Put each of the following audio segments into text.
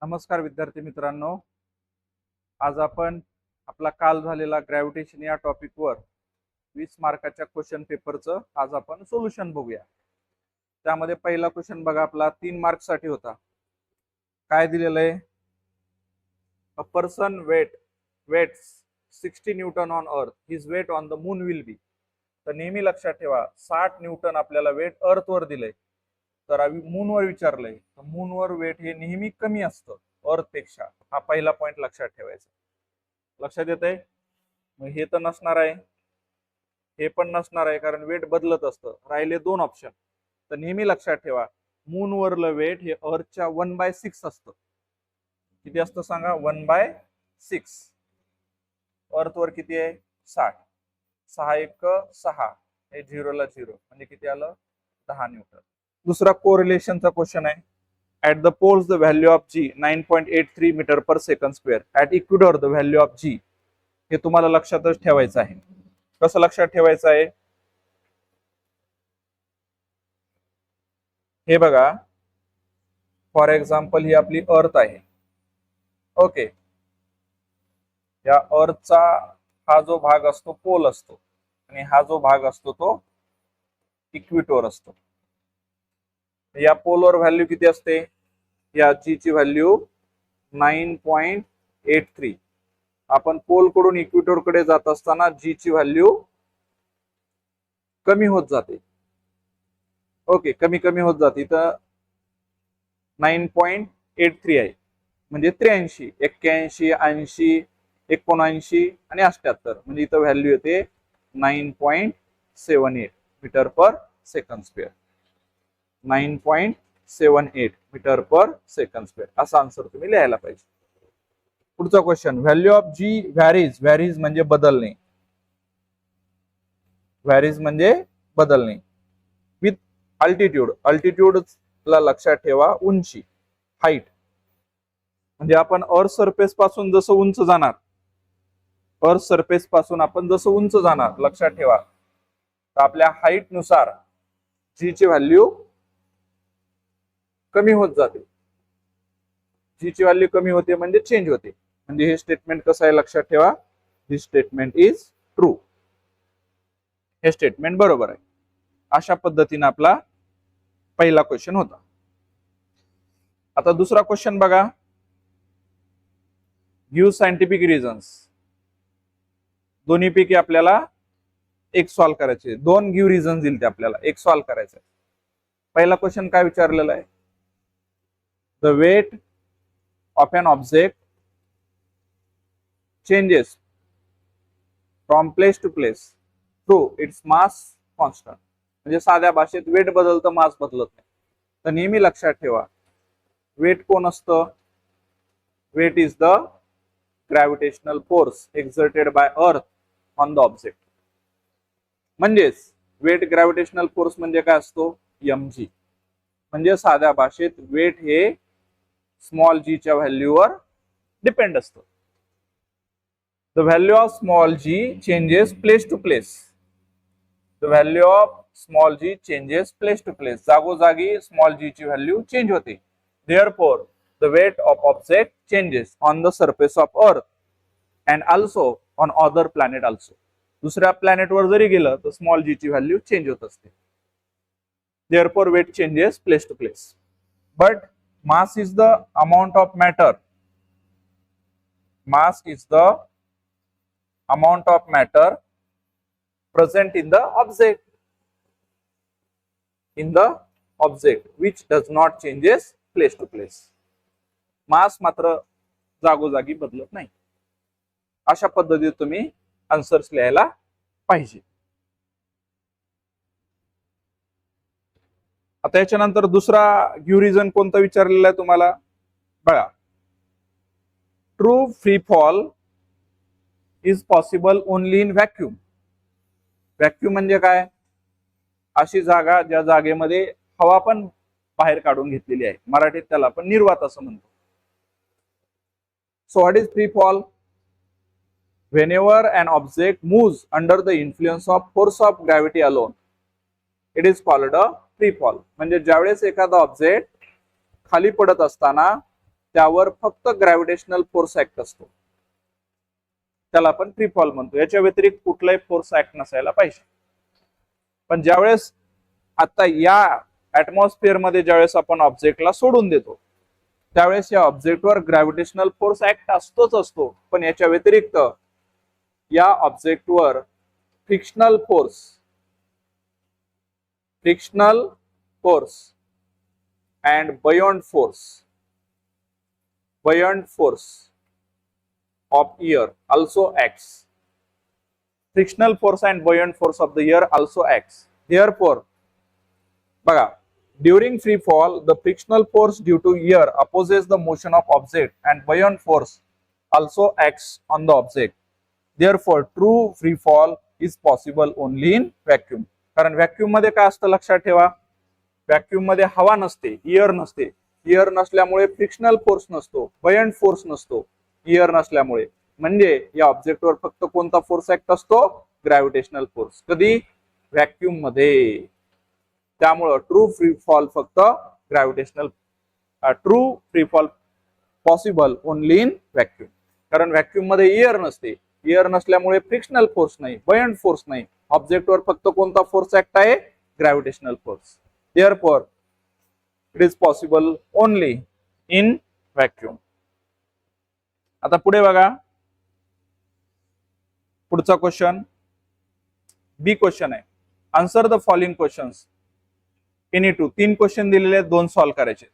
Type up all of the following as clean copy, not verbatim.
नमस्कार विद्यार्थी मित्रांनो, आज आपण आपला काल झालेला ग्रॅव्हिटेशन या टॉपिकवर 20 मार्काच्या क्वेश्चन पेपरचं आज आपण सोल्युशन बघूया. त्यामध्ये पहिला क्वेश्चन बघा, आपला 3 मार्क साठी होता. काय दिलेलं आहे? A person weights 60 newton on earth, his weight on the moon will be. तर नेहमी लक्षात ठेवा, 60 न्यूटन आपल्याला वेट अर्थवर दिलंय. तर मूनवर विचारलंय, तर मूनवर वेट हे नेहमी कमी असतं अर्थ पेक्षा. हा पहिला पॉइंट लक्षात ठेवायचा. लक्षात येतंय? मग हे तर नसणार आहे, हे पण नसणार आहे, कारण वेट बदलत असतं. राहिले 2 ऑप्शन. तर नेहमी लक्षात ठेवा, मूनवरलं वेट हे अर्थच्या 1/6 असतं. किती असतं सांगा? 1/6. अर्थवर किती आहे? 60. 6 1 6, हे 0 ला 0 म्हणजे किती आलं? 10 न्यूटन. दूसरा कोरिलेशनचा क्वेश्चन आहे. At the poles the value of G 9.83 meter per second square. At equator the value of G. हे तुम्हाला लक्षातच ठेवायचं आहे. कसं लक्षात ठेवायचं आहे? हे बघा, फॉर एक्झाम्पल ही आपली अर्थ आहे. ओके, या अर्थचा हा जो भाग असतो पोल असतो, आणि हा जो भाग असतो तो इक्विटोर असतो. या पोलवर व्हॅल्यू किती असते? या जी ची व्हॅल्यू 9.83. आपण पोल कडून इक्विटोर कडे जात असताना जी ची व्हॅल्यू कमी होत जाते. ओके, कमी होत जाते. तर 9.83 आहे म्हणजे 83, 81, 80, 79 आणि 78. म्हणजे इथं व्हॅल्यू येते 9.78 meter per second square. 9.78 meter per second square असा आन्सर तुम्ही लिहायला पाहिजे. पुढचा question, value of G varies म्हणजे बदलणे. व्हॅरीज म्हणजे बदलणे विथ अल्टिट्यूड ला लक्षात ठेवा, उंची, हाईट. म्हणजे आपण अर्थ सरफेस पासून जसं उंच जाणार, अर्थ सरफेस पासून आपण जसं उंच जाणार, लक्षात ठेवा, तर आपल्या हाईट नुसार जी ची व्हॅल्यू कमी होत जाते. जी ची व्हॅल्यू कमी होते म्हणजे चेंज होते. म्हणजे हे स्टेटमेंट कसं आहे लक्षात ठेवा, दिस स्टेटमेंट इज ट्रू. हे स्टेटमेंट बरोबर आहे. अशा पद्धतीने आपला पहिला क्वेश्चन होता. आता दुसरा क्वेश्चन बघा, गिव्ह सायंटिफिक रिझन्स. दोन्हीपैकी आपल्याला एक सॉल्व्ह करायचे. 2 गिव्ह रिझन्स दिले ते आपल्याला, एक सॉल्व्ह करायचं. पहिला क्वेश्चन काय विचारलेला आहे? The weight of an object changes from place to place through its mass constant. म्हणजे साध्या भाषेत वेट बदलतं, मास बदलत नाही. तर नेहमी लक्षात ठेवा, वेट कोण असतं? Weight is the gravitational force exerted by earth on the object. म्हणजेच वेट ग्रॅव्हिटेशनल फोर्स म्हणजे काय असतो? mg. म्हणजे साध्या भाषेत वेट हे स्मॉल जी च्या व्हॅल्यूवर डिपेंड असतं. The value of small G changes place to place. The value of small G changes place to place. जागोजागी स्मॉल जी ची व्हॅल्यू चेंज होते. Therefore the weight of object changes on the surface of earth and also on other planet also. दुसऱ्या प्लॅनेटवर जरी गेलं तर small G ची value change होत असते. Therefore weight changes place to place. But mass is the amount of matter. Mass is the amount of matter present in the object. In the object which does not changes place to place. मास मात्र जागोजागी बदलत नाही. अशा पद्धतीने तुम्ही answers लिहायला पाहिजे. आता याच्यानंतर दुसरा गिव्ह रिझन कोणता विचारलेला आहे तुम्हाला? बघा, true free fall is possible only in vacuum. Vacuum म्हणजे काय? अशी जागा ज्या जागेमध्ये हवा पण बाहेर काढून घेतलेली आहे. मराठीत त्याला आपण निर्वात असं म्हणतो. So what is free fall? Whenever an object moves under the influence of force of gravity alone, it is called a free fall. म्हणजे ज्यावेळेस एखादा ऑब्जेक्ट खाली पडत असताना त्यावर फक्त ग्रॅव्हिटेशनल फोर्स ऍक्ट असतो, त्याला आपण फ्री फॉल म्हणतो. याच्या व्यतिरिक्त कुठलाही फोर्स ऍक्ट नसायला पाहिजे. पण ज्यावेळेस आता या ऍटमॉस्फिअर मध्ये ज्यावेळेस आपण ऑब्जेक्टला सोडून देतो, त्यावेळेस या ऑब्जेक्टवर ग्रॅव्हिटेशनल फोर्स ऍक्ट असतोच असतो. पण याच्या व्यतिरिक्त या ऑब्जेक्टवर frictional force and buoyant force of air also acts. Frictional force and buoyant force of the air also acts. Therefore, बघा, during free fall, the frictional force due to air opposes the motion of object and buoyant force also acts on the object. Therefore, true free fall is possible only in vacuum. कारण vacuum मध्ये काय असतं लक्षात ठेवा, vacuum मध्ये हवा नसते, air नसते. एअर नसल्यामुळे फ्रिक्शनल फोर्स नसतो, बयंट फोर्स नसतो. एअर नसल्यामुळे म्हणजे या ऑब्जेक्टवर फक्त कोणता फोर्स ऍक्ट असतो, ग्रॅव्हिटेशनल फोर्स. कधी, व्हॅक्यूम मध्ये. त्यामुळं ट्रू फ्री फॉल फक्त true free fall possible only in vacuum. कारण व्हॅक्यूम मध्ये एअर नसते, एअर नसल्यामुळे फ्रिक्शनल फोर्स नाही, बयंट फोर्स नाही. ऑब्जेक्टवर फक्त कोणता फोर्स ऍक्ट आहे, gravitational force. Therefore it is possible only in vacuum. आता पुढे बघा, पुढचा क्वेश्चन बी क्वेश्चन आहे. Answer the following questions any two. 3 question दिलेले आहेत, 2 सॉल्व्ह करायचे.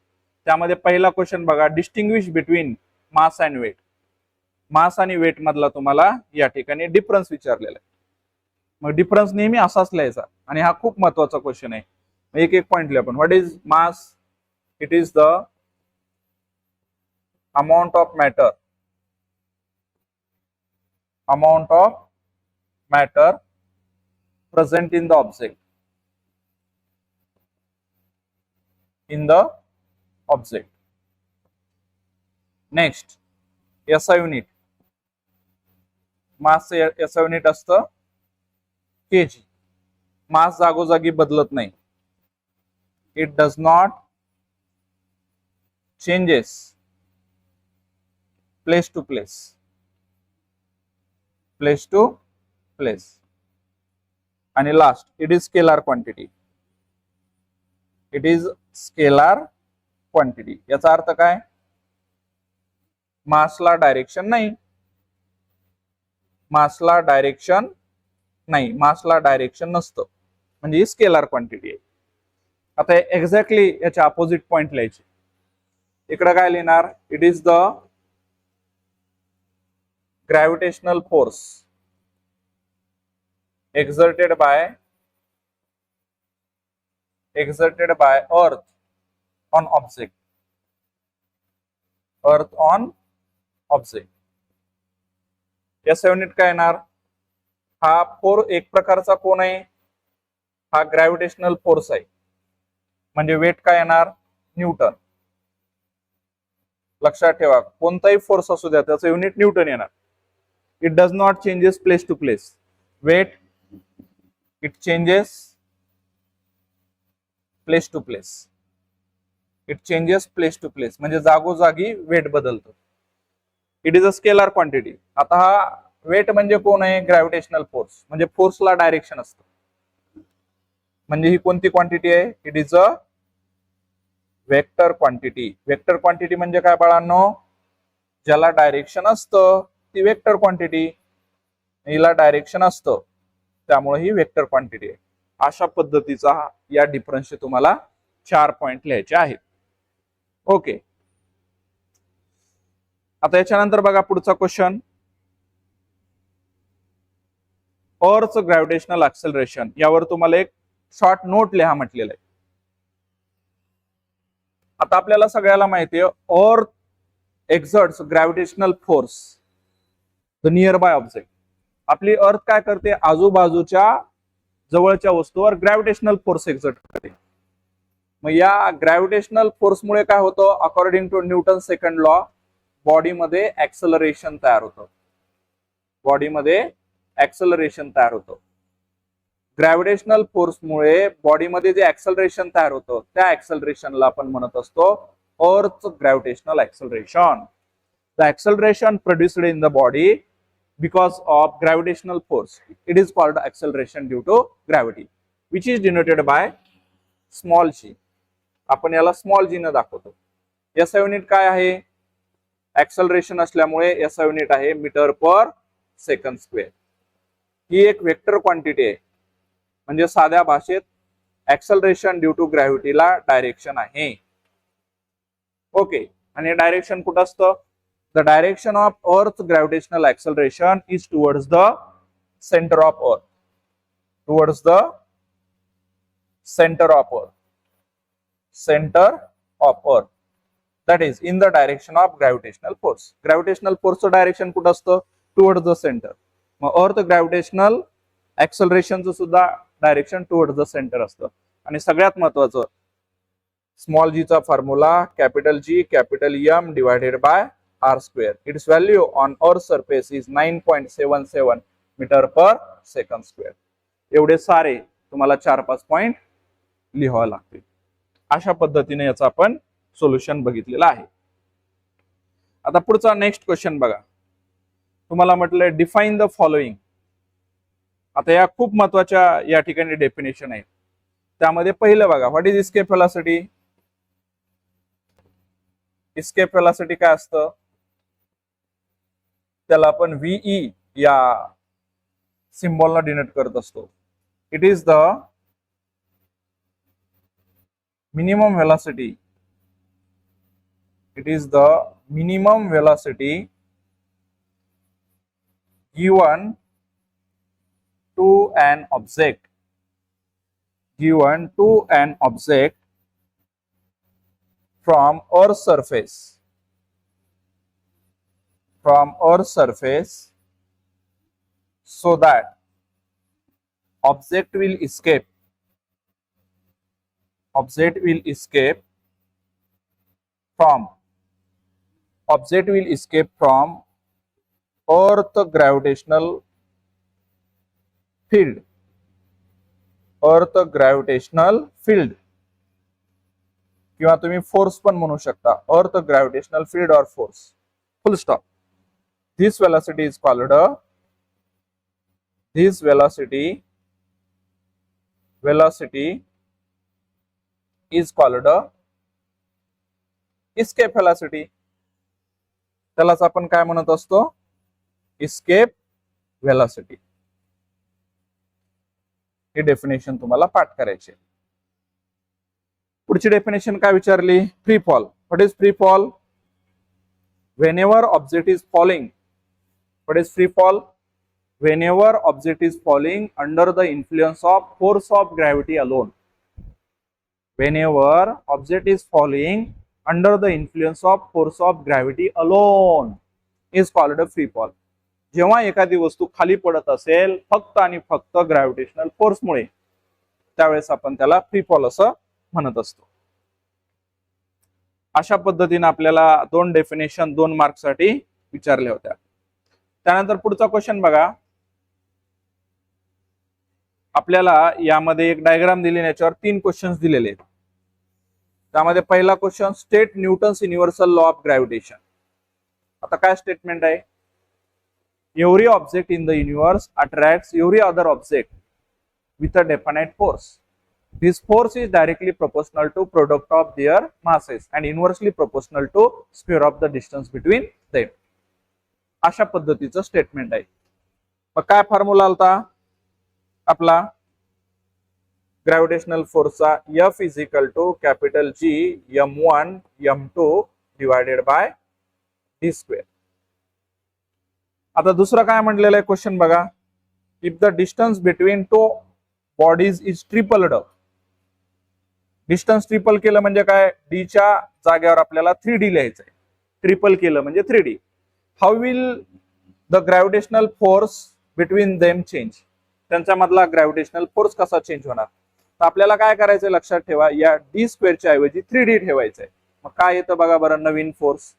त्यामध्ये पहिला क्वेश्चन बघा, distinguish between mass and weight. Mass आणि वेट मधला तुम्हाला या ठिकाणी डिफरन्स विचारलेला आहे. मग डिफरन्स नेहमी असाच लिहायचा आणि हा खूप महत्वाचा क्वेश्चन आहे. एक एक पॉइंट लिहा आपण. What is mass? It is the amount of matter present in the object. Next, SI unit. Mass SI unit असतं kg. मास जागोजागी बदलत नाही. It does not changes place to place. आणि last, it is scalar quantity. याचा अर्थ काय? मासला direction नाही, मासला direction नसतं, म्हणजे ही स्केलार क्वांटिटी आहे. आता एक्झॅक्टली याच्या अपोजिट पॉइंट लिहायचे. इकडे काय लिहिणार? It is the gravitational force exerted by earth on object. SI unit काय येणार? हा एक प्रकारचा कोण आहे, हा ग्रॅव्हिटेशनल फोर्स आहे. म्हणजे वेट काय येणार? न्यूटन. लक्षात ठेवा, कोणताही फोर्स असू द्या त्याचं युनिट न्यूटन येणार. It does not changes place to place. Weight, it changes place to place. म्हणजे जागोजागी वेट बदलतो. It is a scalar quantity. आता हा वेट म्हणजे कोण आहे? Gravitational force. म्हणजे फोर्सला डायरेक्शन असतं. म्हणजे ही कोणती क्वांटिटी आहे? It is a vector quantity. Vector quantity म्हणजे काय बाळांनो? ज्याला डायरेक्शन असतं ती वेक्टर क्वांटिटी. हिला डायरेक्शन असतं त्यामुळे ही वेक्टर क्वांटिटी आहे. अशा पद्धतीचा या डिफरन्सचे तुम्हाला 4 पॉइंट लिहायचे आहेत. ओके, आता याच्यानंतर बघा पुढचा क्वेश्चन, अर्थ ग्रॅव्हिटेशनल ऍक्सेलरेशन. यावर तुम्हाला एक शॉर्ट नोट लिहा म्हटलेलं आहे. आता आपल्याला सगळ्याला माहिती आहे, अर्थ एक्झर्ट्स gravitational force the near by object. आपली अर्थ काय करते? आजूबाजूच्या जवळच्या वस्तूवर ग्रॅव्हिटेशनल फोर्स एक्झर्ट करते. मग या ग्रॅव्हिटेशनल फोर्समुळे काय होतं? According to Newton second law, बॉडीमध्ये ऍक्सेलरेशन तयार होतं. ग्रॅव्हिटेशनल फोर्समुळे बॉडीमध्ये जे ऍक्सेलरेशन तयार होतं त्या ऍक्सेलरेशनला आपण म्हणत असतो Earth's gravitational acceleration. The acceleration produced in the body because of gravitational force, it is called acceleration due to gravity, which is denoted by small g. आपण याला स्मॉल जी न दाखवतो. SI युनिट काय आहे? ऍक्सलरेशन असल्यामुळे SI युनिट आहे metre per second square. ही एक vector quantity आहे, म्हणजे साध्या भाषेत ऍक्सलरेशन ड्यू टू ग्रॅव्हिटीला डायरेक्शन आहे. ओके, आणि डायरेक्शन कुठं असतं? The direction of earth gravitational acceleration is towards the centre of earth. Towards the centre of earth. Centre of earth, that is in the direction of gravitational force. Gravitational force चं direction कुठं असतं? Towards the centre. मग अर्थ gravitational ऍक्सलरेशनचं सुद्धा direction towards the centre असतं. आणि सगळ्यात महत्वाचं, स्मॉल जी चा formula capital G capital M divided by R square. Its value on earth surface is 9.77 meter per second square. एवढे सारे तुम्हाला 4-5 पॉइंट लिहावे लागतील. अशा पद्धतीने याचा आपण सोल्युशन बघितलेलं आहे. आता पुढचा नेक्स्ट क्वेश्चन बघा. तुम्हाला म्हटलंय डिफाइन द फॉलोइंग. आता या खूप महत्वाच्या या ठिकाणी डेफिनेशन आहे. त्यामध्ये पहिलं बघा, what is escape velocity. Escape velocity काय असतं? त्याला आपण VE या सिम्बॉलला डिनोट करत असतो. It is the minimum velocity. It is the minimum velocity given to an object. Given to an object from Earth's surface. From Earth's surface, so that object will escape. Object will escape from. Object will escape from Earth gravitational field. Earth gravitational field. किंवा तुम्ही force पण म्हणू शकता. Earth gravitational field or force. Full stop. This velocity is called this velocity is called escape velocity. त्यालाच आपण काय म्हणत असतो? Escape velocity. ही डेफिनेशन तुम्हाला पाठ करायची. पुढची डेफिनेशन काय विचारली? Free fall. What is free fall? Whenever object is falling. What is free fall? Whenever object is falling under the influence of force of gravity alone. Whenever object is falling under the influence of force of gravity alone is called a free fall. जेव्हा एखादी वस्तू खाली पडत असेल फक्त आणि फक्त gravitational force मुळे, त्यावेळेस आपण त्याला फ्री फॉल असं म्हणत असतो. अशा पद्धतीने आपल्याला 2 डेफिनेशन 2 मार्क साठी विचारल्या होत्या. त्यानंतर पुढचा क्वेश्चन बघा. आपल्याला यामध्ये एक डायग्राम दिली, याच्यावर 3 क्वेश्चन्स दिलेले आहेत. त्यामध्ये पहिला question, state Newton's universal law of gravitation. आता काय स्टेटमेंट आहे? Every object in the universe attracts every other object with a definite force. This force is directly proportional to product of their masses and inversely proportional to square of the distance between them. अशा पद्धतीचं statement आहे. मग काय formula आलता आपला gravitational फोर्सचा? F is equal to capital G M1 M2 divided by D square. आता दुसरं काय म्हटलेलं आहे क्वेश्चन बघा. If the distance between 2 bodies is tripled. Distance triple केलं म्हणजे काय? D च्या जागेवर आपल्याला 3D लिहायचं आहे. ट्रिपल केलं म्हणजे 3D. How will the gravitational force between them change. त्यांच्यामधला ग्रॅव्हिटेशनल फोर्स कसा चेंज होणार? तर आपल्याला काय करायचं लक्षात ठेवा, या D स्क्वेअरच्या ऐवजी 3D ठेवायचंय. मग काय येतं बघा बरं नवीन force?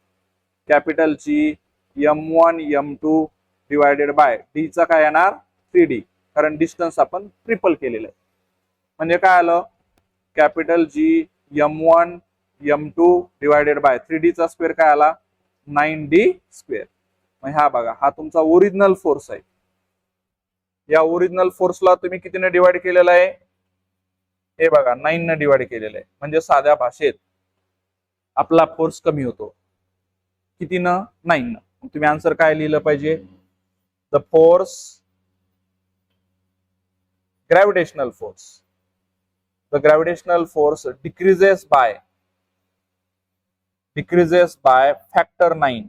Capital G M1 M2 divided by D चा काय येणार? 3D, कारण डिस्टन्स आपण ट्रिपल केलेलं आहे. म्हणजे काय आलं? Capital G M1 m2 divided bye 3d चा स्क्वेअर काय आला 9d स्क्वेअर. मग हा बघा हा तुमचा ओरिजिनल फोर्स आहे. या ओरिजिनल फोर्सला तुम्ही कितीने डिवाइड केलेला आहे हे बघा 9 ने डिवाइड केलेलं आहे. म्हणजे साध्या भाषेत आपला फोर्स कमी होतो कितीनं 9 न. तुम्ही आन्सर काय लिहिलं पाहिजे the force gravitational force the gravitational force decreases by factor 9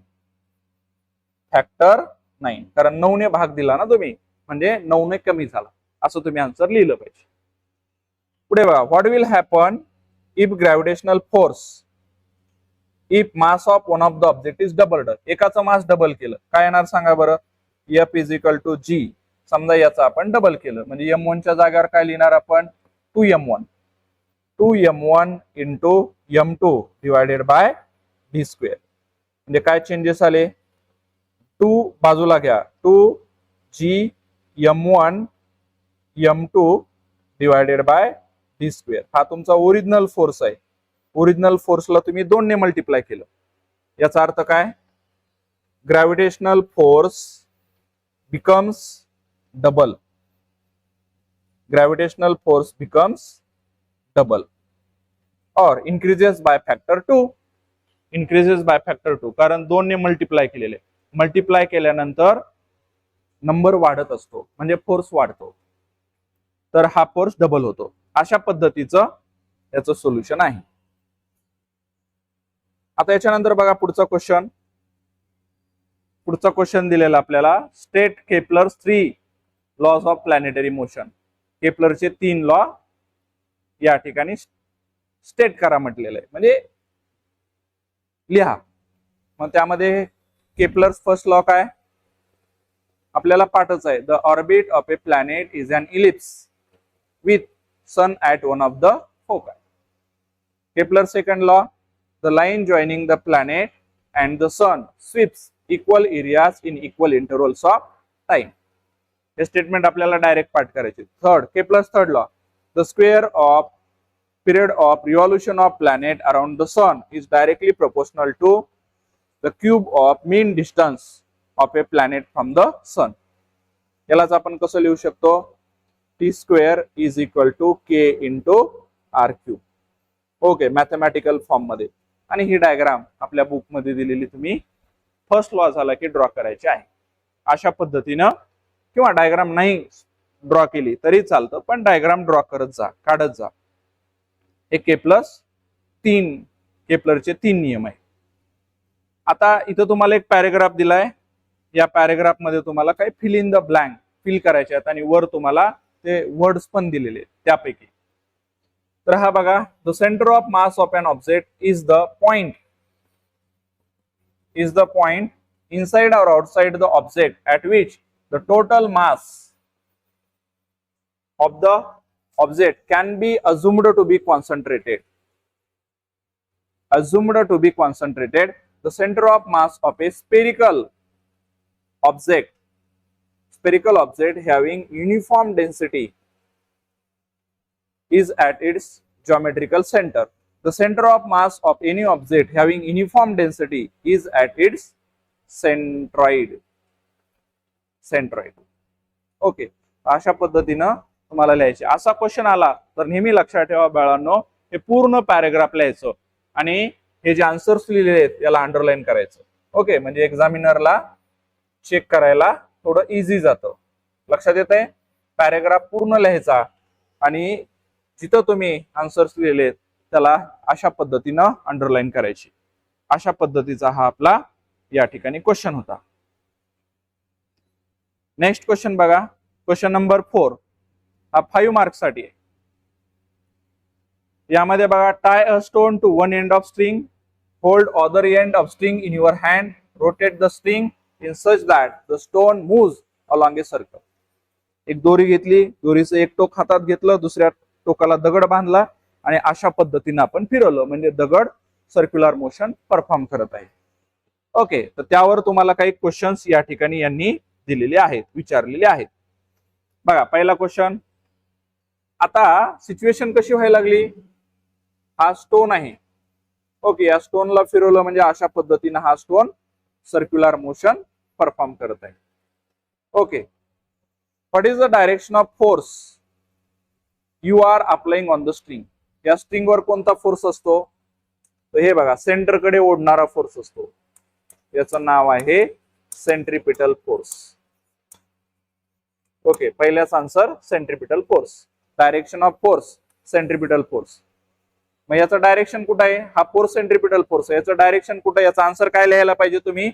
कारण 9 ने भाग दिला ना तुम्ही म्हणजे 9 ने कमी झाला असं तुम्ही आन्सर लिहिलं पाहिजे. पुढे बघा what will happen if gravitational force if mass of one of the object is doubled. एकाचं मास डबल केलं काय येणार सांगा बरं F is equal to G. समजा याचं आपण डबल केलं म्हणजे m1 च्या जागेवर काय लिहिणार आपण 2m1 into m2 divided by d square. म्हणजे काय चेंजेस आले 2 बाजूला घ्या 2g m1 m2 divided by d square. हा तुमचा ओरिजिनल फोर्स आहे. ओरिजिनल फोर्सला तुम्ही 2 ने मल्टिप्लाय केलं. याचा अर्थ काय gravitational force becomes double. Gravitational force becomes double or increases by factor 2. Increases by factor 2 कारण 2 ने मल्टिप्लाय केलेले. मल्टिप्लाय केल्यानंतर नंबर वाढत असतो म्हणजे फोर्स वाढतो तर हा फोर्स डबल होतो. अशा पद्धतीचं याचं सोल्युशन आहे. आता याच्यानंतर बघा पुढचा क्वेश्चन दिलेला आपल्याला state Kepler's 3 laws of planetary motion. केपलरचे 3 लॉ या ठिकाणी स्टेट करा म्हटलेलं आहे म्हणजे लिहा. मग त्यामध्ये केपलर्स फर्स्ट लॉ काय आपल्याला पाठच आहे the orbit of a planet is an ellipse with sun at one of the foci. Kepler second law the line joining the planet and the sun sweeps equal areas in equal intervals of time. हे statement आपल्याला direct पाठ करायचे. Third Kepler's third law the square of period of revolution of planet around the sun is directly proportional to the cube of mean distance of a planet from the sun. यालाच आपण कसं लिहू शकतो t square is equal to k into r cube. Okay mathematical form मध्ये. आणि ही diagram आपल्या book मध्ये दिलेली तुम्ही फर्स्ट लॉ झाला की ड्रॉ करायची आहे. अशा पद्धतीनं किंवा डायग्राम नाही ड्रॉ केली तरी चालतं पण डायग्राम ड्रॉ करत जा काढत जा. हे केपलरचे 3 नियम आहे. आता इथं तुम्हाला एक पॅरेग्राफ दिलाय. या पॅरेग्राफ मध्ये तुम्हाला काही fill in the blank fill करायचे आहेत आणि वर तुम्हाला ते वर्ड्स पण दिलेले त्यापैकी. तर हा बघा the centre of mass of an object is the point inside or outside the object at which the total mass of the object can be assumed to be concentrated. The center of mass of a spherical object having uniform density is at its geometrical center. The center of mass of any object having uniform density is at its centroid. Okay. अशा पद्धतीनं तुम्हाला लिहायचे. असा question आला तर नेहमी लक्षात ठेवा बाळांनो हे पूर्ण पॅरेग्राफ लिहायचं आणि हे जे आन्सर्स लिहिलेले आहेत याला अंडरलाईन करायचं. ओके म्हणजे एक्झामिनरला चेक करायला थोडं इझी जातं. लक्षात येतंय पॅरेग्राफ पूर्ण लिहायचा आणि जिथं तुम्ही आन्सर्स लिहिलेत त्याला अशा पद्धतीनं अंडरलाईन करायची. अशा पद्धतीचा हा आपला या ठिकाणी क्वेश्चन होता. नेक्स्ट क्वेश्चन बघा क्वेश्चन नंबर 4 हा 5 मार्क्स साठी आहे. यामध्ये बघा tie a stone to one end of string hold other end of string in your hand rotate the string in such that the stone moves along a circle. एक दोरी घेतली दोरीचं एक टोक हातात घेतलं दुसऱ्या टोकाला दगड बांधला आणि अशा पद्धतीने आपण फिरवलं म्हणजे दगड सर्क्युलर मोशन परफॉर्म करत आहे. ओके तर त्यावर तुम्हाला काही क्वेश्चन्स या ठिकाणी यांनी दिलेले आहेत विचारलेले आहेत. बघा पहिला क्वेश्चन. आता सिच्युएशन कशी व्हायला लागली हा स्टोन आहे ओके, या स्टोनला फिरवलं म्हणजे अशा पद्धतीने हा स्टोन सर्क्युलर मोशन परफॉर्म करत आहे. Okay, what is the direction of force you are applying on the string? या स्ट्रिंगवर कोणता फोर्स असतो? तर हे बघा, सेंटरकडे ओढणारा फोर्स असतो. याचं नाव आहे सेंट्रिपिटल फोर्स. ओके, पहिल्याच answer centripetal force. Direction of force centripetal force. मग याचं डायरेक्शन कुठं आहे? हा फोर्स सेंट्रिपिटल फोर्स. याचं डायरेक्शन कुठं? याचा आन्सर काय लिहायला पाहिजे तुम्ही?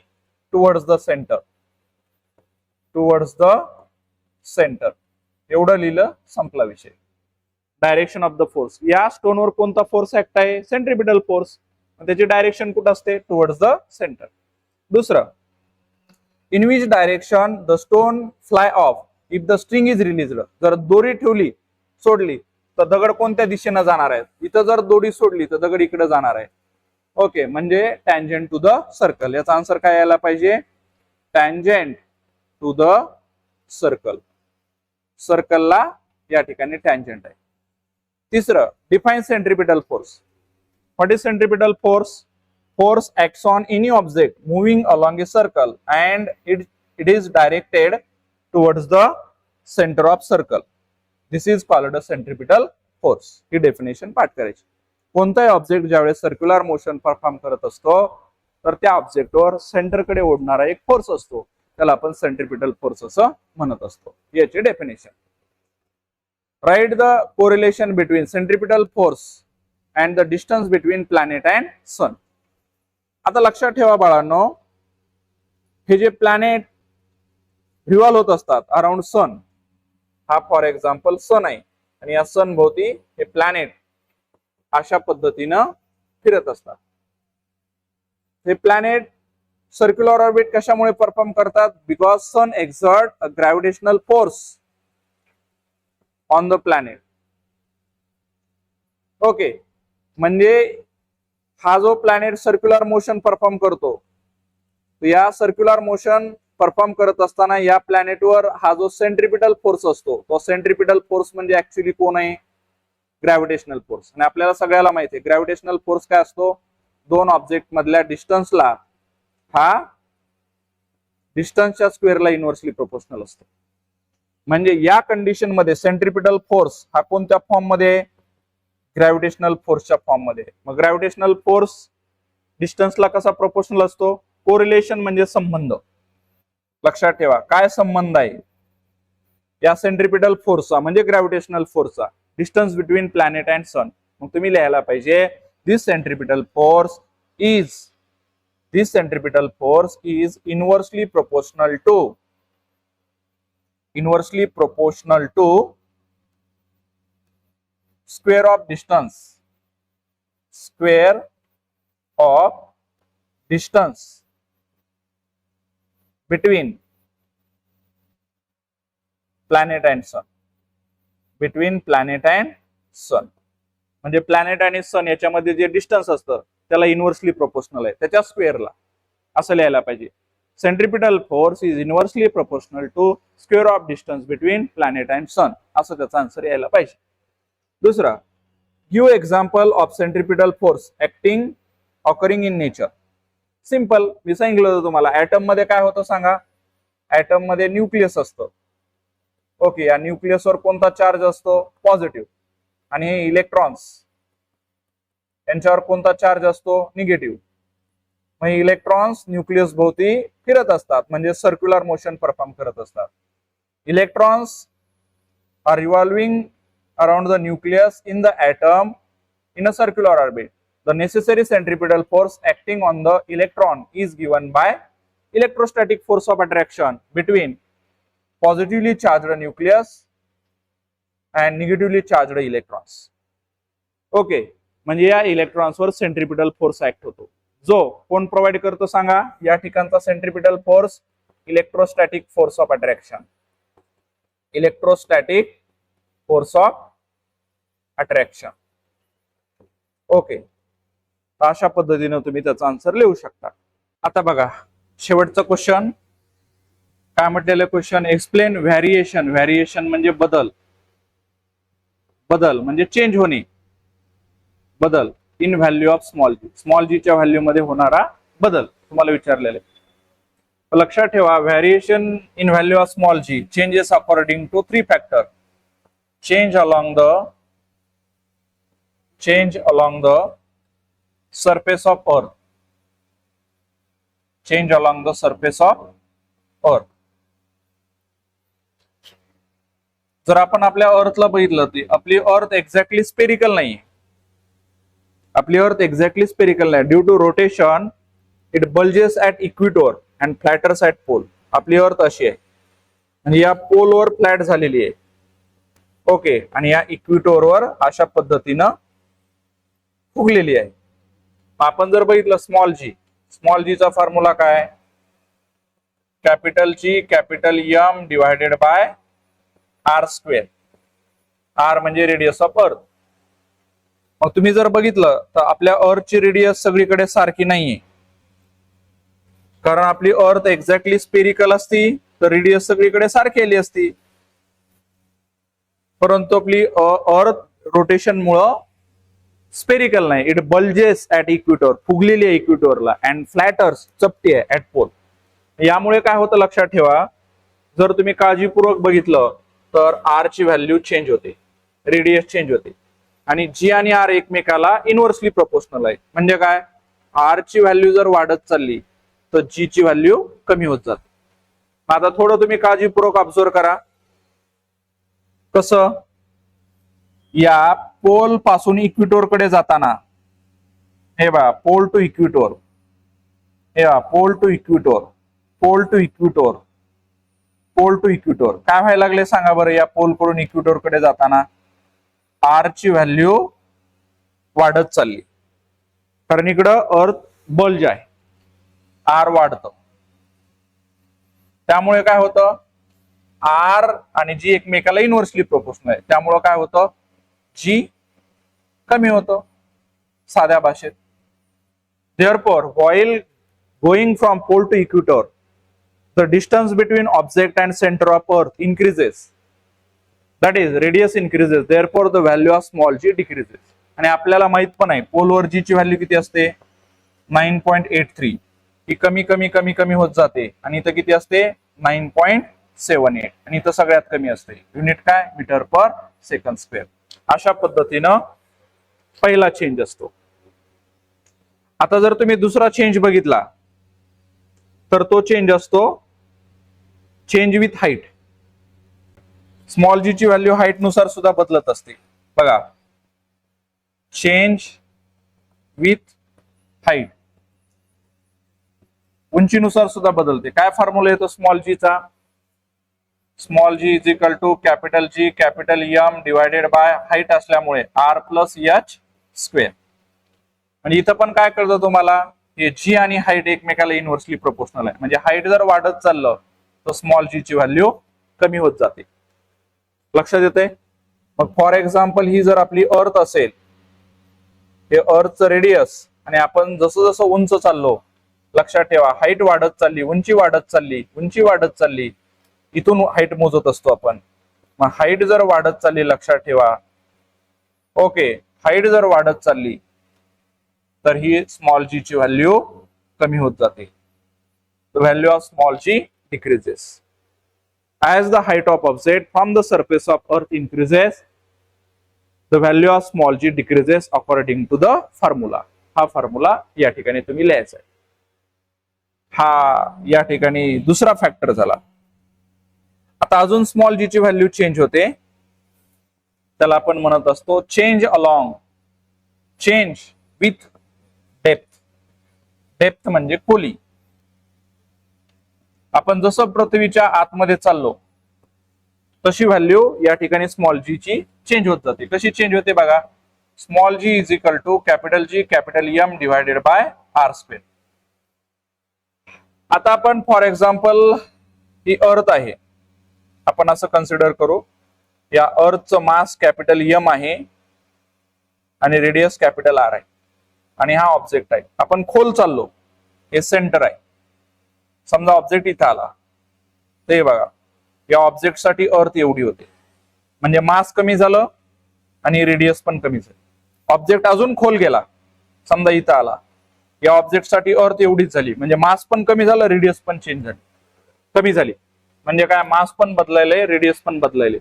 Towards the centre. Towards the centre एवढं लिहिलं, संपला विषय. Direction of the force. या स्टोनवर कोणता फोर्स ऍक्ट आहे? Centripetal force. त्याची डायरेक्शन कुठं असते? Towards the centre. दुसरं, in which direction the stone fly of if the string is released? जर दोरी ठेवली, सोडली, तर दगड कोणत्या दिशेनं जाणार आहे? इथं जर दोरी सोडली तर दगड इकडे जाणार आहे. ओके, म्हणजे टँजंट टू द सर्कल. याचा आन्सर काय यायला पाहिजे? Tangent to the circle. सर्कलला या ठिकाणी टँजंट आहे. तिसरं, define centripetal force. What is centripetal force? Force acts on any object moving along a circle and it is directed towards the center of circle. This is called a centripetal force. He definition पाठ करायची. कोणताही object ज्यावेळेस circular motion perform करत असतो तर त्या ऑब्जेक्टवर सेंटरकडे ओढणारा एक force असतो, त्याला आपण सेंट्रिपिटल फोर्स असं म्हणत असतो. याची definition. Write the correlation between centripetal force and the distance between planet and sun. आता लक्षात ठेवा बाळांनो, हे जे प्लॅनेट रिव्हॉल्व होत असतात अराउंड सन, हा फॉर एक्झाम्पल सन आहे आणि या सन भोवती हे प्लॅनेट अशा पद्धतीनं फिरत असतात. हे प्लॅनेट सर्क्युलर ऑर्बिट कशामुळे परफॉर्म करतात? Because sun exert a gravitational force on the planet. Okay, म्हणजे हा जो प्लॅनेट सर्क्युलर मोशन परफॉर्म करतो, या सर्क्युलर मोशन परफॉर्म करत असताना या प्लॅनेटवर हा जो सेंट्रिपिटल फोर्स असतो, तो सेंट्रिपिटल फोर्स म्हणजे ऍक्च्युली कोण आहे? Gravitational force. आणि आपल्याला सगळ्याला माहिती आहे ग्रॅव्हिटेशनल फोर्स काय असतो? दोन ऑब्जेक्ट मधल्या डिस्टन्सला हा डिस्टन्सच्या स्क्वेअरला इन्व्हर्सली प्रोपोर्शनल असतो. म्हणजे या कंडिशन मध्ये सेंट्रिपिटल फोर्स हा कोणत्या फॉर्म मध्ये? ग्रॅव्हिटेशनल फोर्सच्या फॉर्म मध्ये. मग ग्रॅव्हिटेशनल फोर्स डिस्टन्सला कसा प्रोपोर्शनल असतो? कोरिलेशन म्हणजे संबंध. लक्षात ठेवा, काय संबंध आहे या सेंट्रिपिटल फोर्सचा म्हणजे ग्रॅव्हिटेशनल फोर्सचा distance between planet and sun. मग तुम्ही लिहायला पाहिजे this centripetal force is inversely proportional to square of distance between planet and sun. म्हणजे प्लॅनेट आणि सन याच्यामध्ये जे डिस्टन्स असतं त्याला इन्व्हर्सली प्रोपोर्शनल आहे, त्याच्या स्क्वेअरला, असं लिहायला पाहिजे. Centripetal force is inversely proportional to square of distance between planet and sun, असं त्याचा आन्सर यायला पाहिजे. दुसरा, give example of centripetal force acting occurring in nature. Simple, मी सांगितलं होतं तुम्हाला. ऍटम मध्ये काय होतं सांगा? ऍटम मध्ये न्यूक्लियस असतं. ओके, या न्यूक्लियसवर कोणता चार्ज असतो? पॉझिटिव्ह. आणि हे इलेक्ट्रॉन्स, यांच्यावर कोणता चार्ज असतो? निगेटिव्ह. मग इलेक्ट्रॉन्स न्यूक्लियस भोवती फिरत असतात, म्हणजे सर्क्युलर मोशन परफॉर्म करत असतात. Electrons are revolving around the nucleus in the atom in a circular orbit. The necessary centripetal force acting on the electron is given by electrostatic force of attraction between positively charged nucleus and negatively charged electrons. Okay, म्हणजे या इलेक्ट्रॉन्सवर centripetal force act होतो. जो कोण provide करतो सांगा? या ठिकाणचा centripetal force electrostatic force of attraction. Electrostatic force of attraction. Okay, अशा पद्धतीने तुम्ही त्याचा आन्सर लिहू शकता. आता बघा शेवटचा क्वेश्चन काय म्हटलेलं? Question explain variation. व्हॅरिएशन म्हणजे बदल. बदल म्हणजे चेंज होणे, बदल इन व्हॅल्यू ऑफ स्मॉल जीच्या व्हॅल्यू मध्ये होणारा बदल तुम्हाला विचारलेले. लक्षात ठेवा, variation in value of small G changes according to 3 factor. Change along the surface of earth. Change along the surface of earth. जर आपण आपल्या अर्थला बघितलं तर आपली अर्थ एक्झॅक्टली स्पेरिकल नाही. आपली अर्थ एक्झॅक्टली स्पेरिकल नाही. Due to rotation it bulges at equator and flatters at pole. आपली अर्थ अशी आहे आणि या पोलवर फ्लॅट झालेली आहे. ओके, आणि या इक्विटोरवर अशा पद्धतीनं फुगलेली आहे. आपण जर बघितलं स्मॉल जीचा फॉर्म्युला काय? Capital G capital M divided by R square. R म्हणजे रेडियस ऑफ अर्थ. मग तुम्ही जर बघितलं तर आपल्या अर्थची रेडियस सगळीकडे सारखी नाहीये, कारण आपली अर्थ एक्झॅक्टली स्पेरिकल असती तर रेडियस सगळीकडे सारखी आली असती. परंतु आपली अर्थ रोटेशन मुळे स्पेरिकल नाही. इट बल्जेस ऍट इक्विटोर, फुगलेली आहे इक्विटोरला, अँड फ्लॅटर्स, चपटी आहे ऍट पोल. यामुळे काय होतं लक्षात ठेवा, जर तुम्ही काळजीपूर्वक बघितलं तर आर ची व्हॅल्यू चेंज होते, रेडियस चेंज होते, आणि जी आणि आर एकमेकाला इनव्हर्सली प्रोपोर्शनल आहे. म्हणजे काय, आर ची व्हॅल्यू जर वाढत चालली तर जी ची व्हॅल्यू कमी होत जाते. आता थोडं तुम्ही काळजीपूर्वक ऑब्झर्व करा. कसं, या पोल पासून इक्विटोर कडे जाताना हे बघा, पोल टू इक्विटोर, हे बघा, pole to equator, pole to equator, pole to equator. काय व्हायला लागले सांगा बरं? या पोल कडून इक्विटोर कडे जाताना आर ची व्हॅल्यू वाढत चालली, कारण इकडं अर्थ बल्ज आहे, आर वाढतं. त्यामुळे काय होतं, आर आणि जी एकमेकाला इनव्हर्सली प्रोपोर्शनल आहे, त्यामुळे काय होतं, जी कमी होतं साध्या भाषेत. Therefore, while going from pole to equator, the distance between object and center of earth increases. That is, radius increases. Therefore, the value of small g decreases. आणि आपल्याला माहित पण आहे पोलवर जी ची व्हॅल्यू किती असते, 9.83. ही कमी कमी कमी कमी होत जाते, आणि इथं किती असते, 9.78, आणि इथं सगळ्यात कमी असते. युनिट काय, मीटर पर सेकंड स्क्वेअर. अशा पद्धतीनं पहिला चेंज असतो. आता जर तुम्ही दुसरा चेंज बघितला तर तो चेंज असतो change with height. Small G ची व्हॅल्यू हाईट नुसार सुद्धा बदलत असते. बघा, चेंज विथ हाईट उंचीनुसार सुद्धा बदलते. काय फॉर्म्युला येतो स्मॉल जी चा? Small G is equal to capital G capital M divided by height असल्यामुळे आर प्लस एच स्क्वेअर. आणि इथं पण काय कळतं तुम्हाला, हे जी आणि हाईट एकमेकाला इनव्हर्सली प्रोपोर्शनल आहे. म्हणजे हाईट जर वाढत चाललं तर स्मॉल जी ची व्हॅल्यू कमी होत जाते. लक्षात येते? मग फॉर एक्झाम्पल ही जर आपली अर्थ असेल, हे अर्थचं रेडियस, आणि आपण जसं जसं उंच चाललो, लक्षात ठेवा हाईट वाढत चालली, उंची वाढत चालली, उंची वाढत चालली, इथून हाईट मोजत असतो आपण. मग हाईट जर वाढत चालली, लक्षात ठेवा, ओके, हाईट जर वाढत चालली तर ही स्मॉल जी ची व्हॅल्यू कमी होत जाते. The value of small G decreases as the height of object from the surface of earth increases. The value of small g decreases according to the formula. हा formula या ठिकाणी तुम्ही लिहायचा आहे. हा या ठिकाणी दुसरा फॅक्टर झाला. आता अजून स्मॉल जी ची व्हॅल्यू चेंज होते, त्याला आपण म्हणत असतो change along, change with depth. Depth म्हणजे खोली. आपण जसं पृथ्वीच्या आतमध्ये चाललो तशी व्हॅल्यू या ठिकाणी स्मॉल जी ची चेंज होत जाते. कशी चेंज होते बघा, small G is equal to capital G capital M divided by R square. आता आपण फॉर एक्झाम्पल ही अर्थ आहे, आपण असं कन्सिडर करू, या अर्थचं मास कॅपिटल एम आहे आणि रेडियस कॅपिटल आर आहे, आणि हा ऑब्जेक्ट आहे. आपण खोल चाललो, हे सेंटर आहे. समजा ऑब्जेक्ट इथं आला, ते बघा, या ऑब्जेक्ट साठी अर्थ एवढी होते, म्हणजे मास कमी झालं आणि रेडियस पण कमी झालं. ऑब्जेक्ट अजून खोल गेला समजा इथं आला, या ऑब्जेक्टसाठी अर्थ एवढीच झाली, म्हणजे मास पण कमी झालं, रेडियस पण चेंज झाली, कमी झाली. म्हणजे काय, मास पण बदलायले, रेडियस पण बदलायले.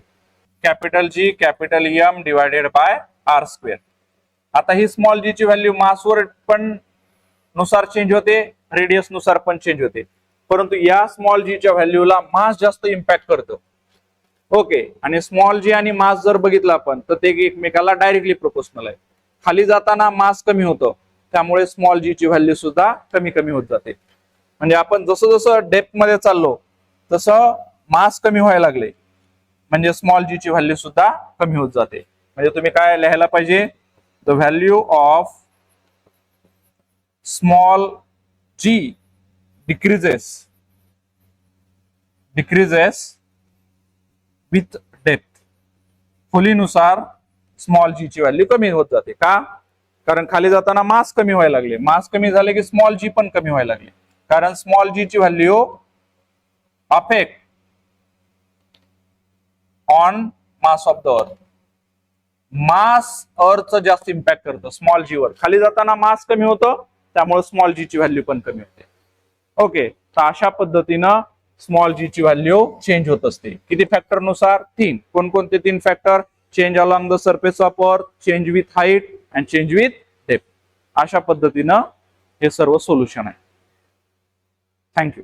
Capital G capital M divided by R square. आता ही स्मॉल जी ची व्हॅल्यू मासवर पण नुसार चेंज होते, रेडियस नुसार पण चेंज होते, परंतु या स्मॉल जी च्या व्हॅल्यूला मास जास्त इम्पॅक्ट करतं. ओके, आणि स्मॉल जी आणि मास जर बघितलं आपण तर ते एकमेकाला डायरेक्टली प्रोपोर्शनल आहे. खाली जाताना मास कमी होतं, त्यामुळे स्मॉल जी ची व्हॅल्यू सुद्धा कमी कमी होत जाते. म्हणजे आपण जसं जसं डेप्थ मध्ये चाललो तसं मास कमी व्हायला लागले, म्हणजे स्मॉल जी ची व्हॅल्यू सुद्धा कमी होत जाते. म्हणजे तुम्ही काय लिहायला पाहिजे, the value of small G decreases with depth. खोलीनुसार स्मॉल जी ची व्हॅल्यू कमी होत जाते. का? कारण खाली जाताना मास कमी व्हायला लागले, मास कमी झाले की स्मॉल जी पण कमी व्हायला लागले, कारण स्मॉल जी ची value affect on mass of the earth. Mass अर्थ जास्त इम्पॅक्ट करतं स्मॉल जी वर. खाली जाताना मास कमी होतं, त्यामुळे स्मॉल जी ची व्हॅल्यू पण कमी होते. ओके, तर अशा पद्धतीनं स्मॉल जी ची व्हॅल्यू चेंज होत असते. किती फॅक्टर नुसार? 3. कोणकोणते 3 factor? Change along the surface of अर्थ, change with height and change with depth. अशा पद्धतीनं हे सर्व सोल्युशन आहे. थँक्यू.